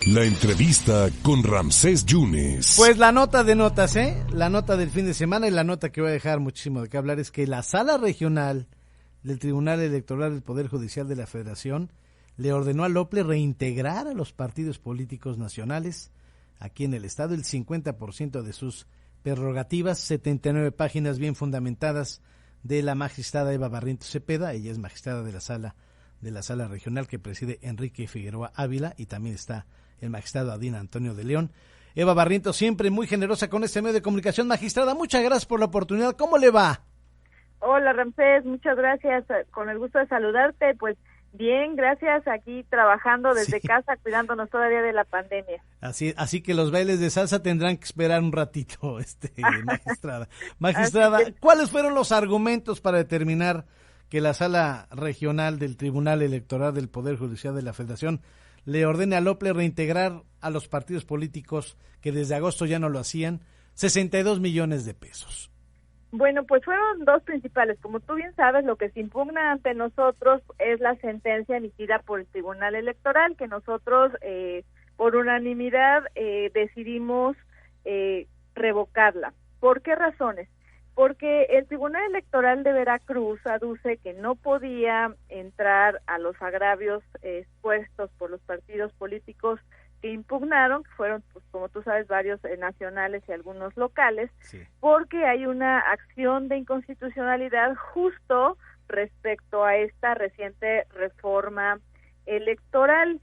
La entrevista con Ramsés Yunes. Pues la nota de notas, la nota del fin de semana y la nota que voy a dejar muchísimo de qué hablar es que la Sala Regional del Tribunal Electoral del Poder Judicial de la Federación le ordenó al OPLE reintegrar a los partidos políticos nacionales aquí en el estado el 50% de sus prerrogativas, 79 páginas bien fundamentadas de la magistrada Eva Barrientos Cepeda. Ella es magistrada de la Sala Regional que preside Enrique Figueroa Ávila, y también está el magistrado Adín Antonio de León. Eva Barrientos, siempre muy generosa con este medio de comunicación. Magistrada, muchas gracias por la oportunidad. ¿Cómo le va? Hola, Ramsés, muchas gracias. Con el gusto de saludarte. Pues bien, gracias. Aquí trabajando desde casa, cuidándonos todavía de la pandemia. Así que los bailes de salsa tendrán que esperar un ratito, magistrada. Magistrada, ¿cuáles fueron los argumentos para determinar que la Sala Regional del Tribunal Electoral del Poder Judicial de la Federación le ordene al OPLE reintegrar a los partidos políticos que desde agosto ya no lo hacían 62 millones de pesos? Bueno, pues fueron dos principales. Como tú bien sabes, lo que se impugna ante nosotros es la sentencia emitida por el Tribunal Electoral, que nosotros por unanimidad decidimos revocarla. ¿Por qué razones? Porque el Tribunal Electoral de Veracruz aduce que no podía entrar a los agravios expuestos por los partidos políticos que impugnaron, que fueron, pues, como tú sabes, varios nacionales y algunos locales, sí, porque hay una acción de inconstitucionalidad justo respecto a esta reciente reforma electoral.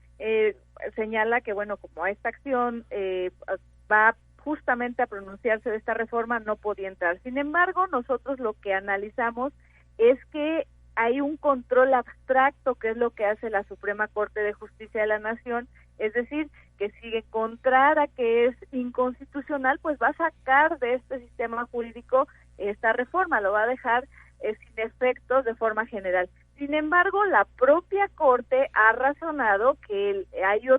Señala que, bueno, como esta acción va justamente a pronunciarse de esta reforma, no podía entrar. Sin embargo, nosotros lo que analizamos es que hay un control abstracto, que es lo que hace la Suprema Corte de Justicia de la Nación, es decir, que si encontrara que es inconstitucional, pues va a sacar de este sistema jurídico esta reforma, lo va a dejar sin efectos de forma general. Sin embargo, la propia Corte ha razonado que hay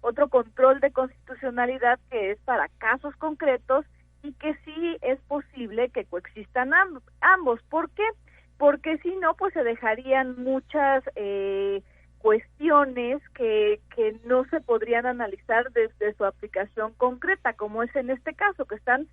otro control de constitucionalidad que es para casos concretos y que sí es posible que coexistan ambos. ¿Por qué? Porque si no, pues se dejarían muchas cuestiones que no se podrían analizar desde su aplicación concreta, como es en este caso, que están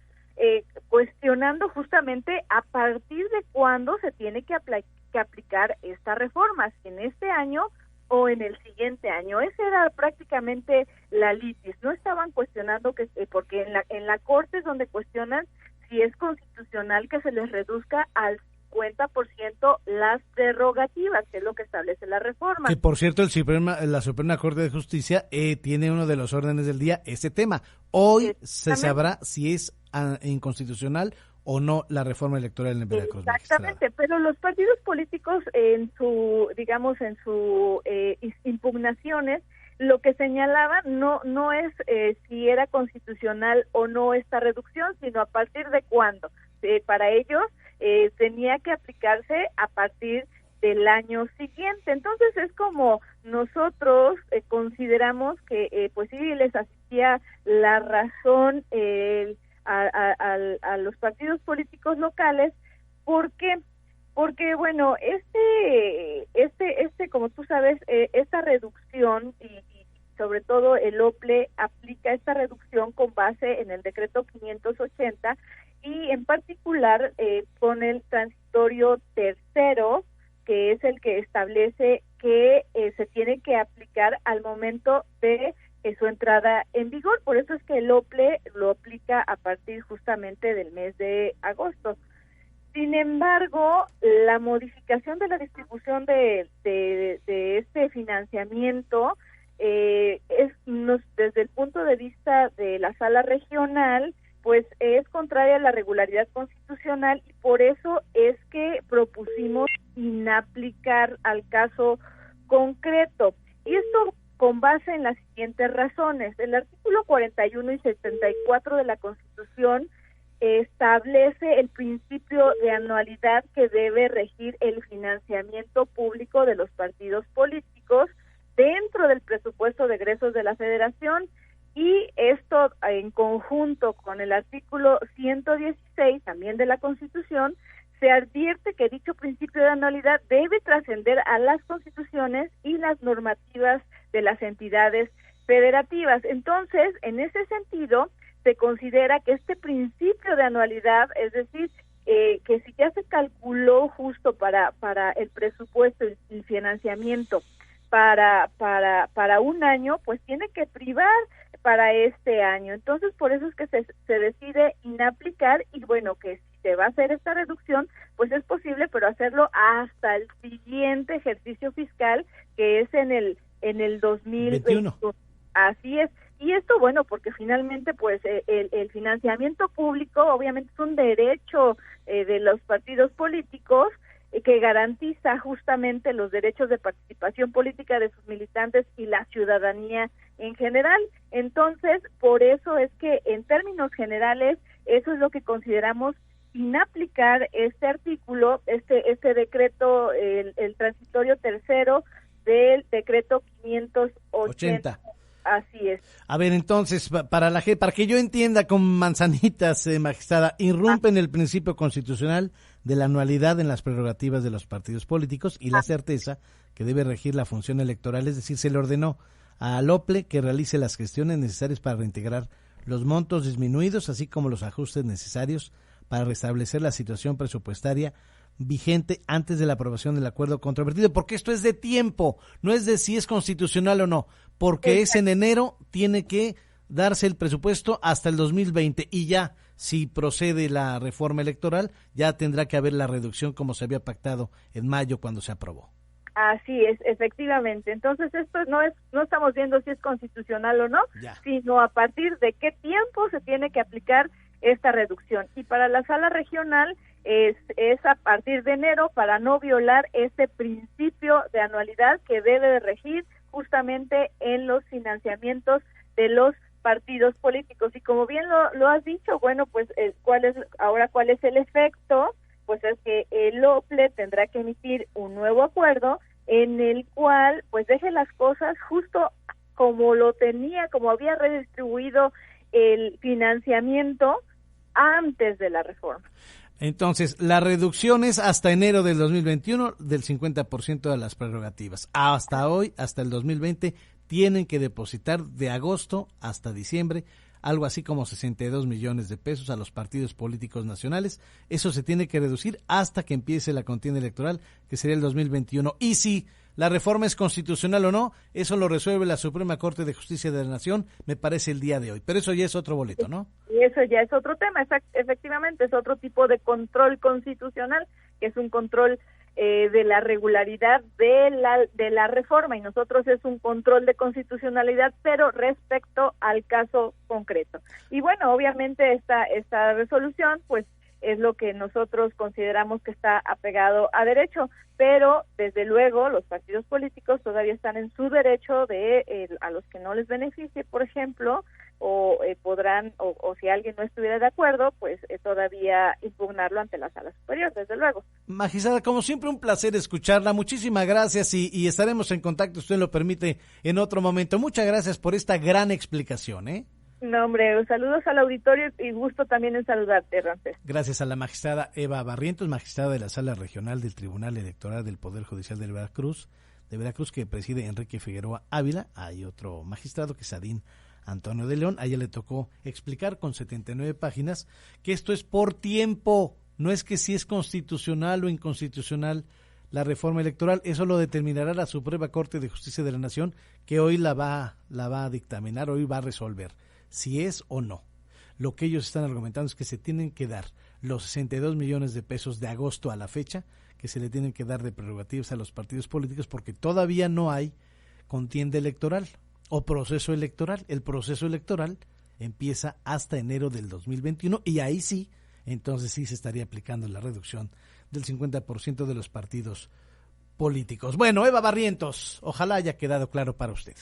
cuestionando justamente a partir de cuándo se tiene que aplicar esta reforma, si en este año o en el siguiente año. Esa era prácticamente la litis. No estaban cuestionando porque en la Corte es donde cuestionan si es constitucional que se les reduzca al 50% las prerrogativas, que es lo que establece la reforma. Que por cierto, la Suprema Corte de Justicia tiene uno de los órdenes del día ese tema. Hoy se sabrá si es inconstitucional o no la reforma electoral en Veracruz. Exactamente, pero los partidos políticos en sus impugnaciones lo que señalaban no es si era constitucional o no esta reducción, sino a partir de cuándo. Para ellos tenía que aplicarse a partir del año siguiente. Entonces es como nosotros consideramos que pues sí les asistía la razón a los partidos políticos locales. ¿Por qué? Porque bueno, como tú sabes, esta reducción y sobre todo el OPLE aplica esta reducción con base en el decreto 580 y en particular con el transitorio tercero, que es el que establece que se tiene que aplicar al momento de su entrada en vigor. Por eso es que el OPLE lo aplica a partir justamente del mes de agosto. Sin embargo, la modificación de la distribución de este financiamiento desde el punto de vista de la Sala Regional, pues es contraria a la regularidad constitucional, y por eso es que propusimos inaplicar al caso concreto. Y esto con base en las siguientes razones. El artículo 41 y 74 de la Constitución establece el principio de anualidad que debe regir el financiamiento público de los partidos políticos dentro del presupuesto de egresos de la Federación, y esto en conjunto con el artículo 116 también de la Constitución, se advierte que dicho principio de anualidad debe trascender a las constituciones y las normativas de las entidades federativas. Entonces, en ese sentido, se considera que este principio de anualidad, es decir, que si ya se calculó justo para el presupuesto y el financiamiento para un año, pues tiene que privar para este año. Entonces, por eso es que se decide inaplicar, y bueno, que si se va a hacer esta reducción, pues es posible, pero hacerlo hasta el siguiente ejercicio fiscal, que es en el 2021. Así es. Y esto, bueno, porque finalmente, pues, el financiamiento público obviamente es un derecho de los partidos políticos, que garantiza justamente los derechos de participación política de sus militantes y la ciudadanía en general. Entonces, por eso es que en términos generales, eso es lo que consideramos inaplicar este artículo, este decreto, el transitorio tercero del decreto 580. Así es. A ver, entonces, para que yo entienda con manzanitas, magistrada, irrumpen el principio constitucional de la anualidad en las prerrogativas de los partidos políticos y la certeza que debe regir la función electoral, es decir, se le ordenó a Lople que realice las gestiones necesarias para reintegrar los montos disminuidos, así como los ajustes necesarios para restablecer la situación presupuestaria vigente antes de la aprobación del acuerdo controvertido, porque esto es de tiempo, no es de si es constitucional o no, porque es en enero, tiene que darse el presupuesto hasta el 2020 y ya, si procede la reforma electoral, ya tendrá que haber la reducción como se había pactado en mayo cuando se aprobó. Así es, efectivamente. Entonces esto no estamos viendo si es constitucional o no, sino a partir de qué tiempo se tiene que aplicar esta reducción. Y para la sala regional es a partir de enero, para no violar ese principio de anualidad que debe de regir justamente en los financiamientos de los partidos políticos. Y como bien lo has dicho, bueno, pues cuál es el efecto, pues es que el OPLE tendrá que emitir un nuevo acuerdo en el cual pues deje las cosas justo como como había redistribuido el financiamiento antes de la reforma. Entonces, la reducción es hasta enero del 2021 del 50% de las prerrogativas. Hasta hoy, hasta el 2020, tienen que depositar de agosto hasta diciembre algo así como 62 millones de pesos a los partidos políticos nacionales. Eso se tiene que reducir hasta que empiece la contienda electoral, que sería el 2021. Y si la reforma es constitucional o no, eso lo resuelve la Suprema Corte de Justicia de la Nación, me parece el día de hoy. Pero eso ya es otro boleto, ¿no? Y eso ya es otro tema, efectivamente, es otro tipo de control constitucional, que es un control de la regularidad de la reforma, y nosotros es un control de constitucionalidad, pero respecto al caso concreto. Y bueno, obviamente esta resolución, pues, es lo que nosotros consideramos que está apegado a derecho, pero desde luego los partidos políticos todavía están en su derecho a los que no les beneficie, por ejemplo, o podrán, o si alguien no estuviera de acuerdo, pues todavía impugnarlo ante la Sala Superior, desde luego. Magistrada, como siempre, un placer escucharla. Muchísimas gracias y estaremos en contacto, usted lo permite, en otro momento. Muchas gracias por esta gran explicación, ¿eh? No, hombre, saludos al auditorio y gusto también en saludarte, Ramsés. Gracias a la magistrada Eva Barrientos, magistrada de la Sala Regional del Tribunal Electoral del Poder Judicial de Veracruz, que preside Enrique Figueroa Ávila. Hay otro magistrado que es Adín Antonio de León. A ella le tocó explicar con 79 páginas que esto es por tiempo, no es que si es constitucional o inconstitucional la reforma electoral, eso lo determinará la Suprema Corte de Justicia de la Nación, que hoy la va a dictaminar, hoy va a resolver si es o no. Lo que ellos están argumentando es que se tienen que dar los 62 millones de pesos de agosto a la fecha, que se le tienen que dar de prerrogativas a los partidos políticos, porque todavía no hay contienda electoral o proceso electoral. El proceso electoral empieza hasta enero del 2021 y ahí sí, entonces sí se estaría aplicando la reducción del 50% de los partidos políticos. Bueno, Eva Barrientos, ojalá haya quedado claro para usted.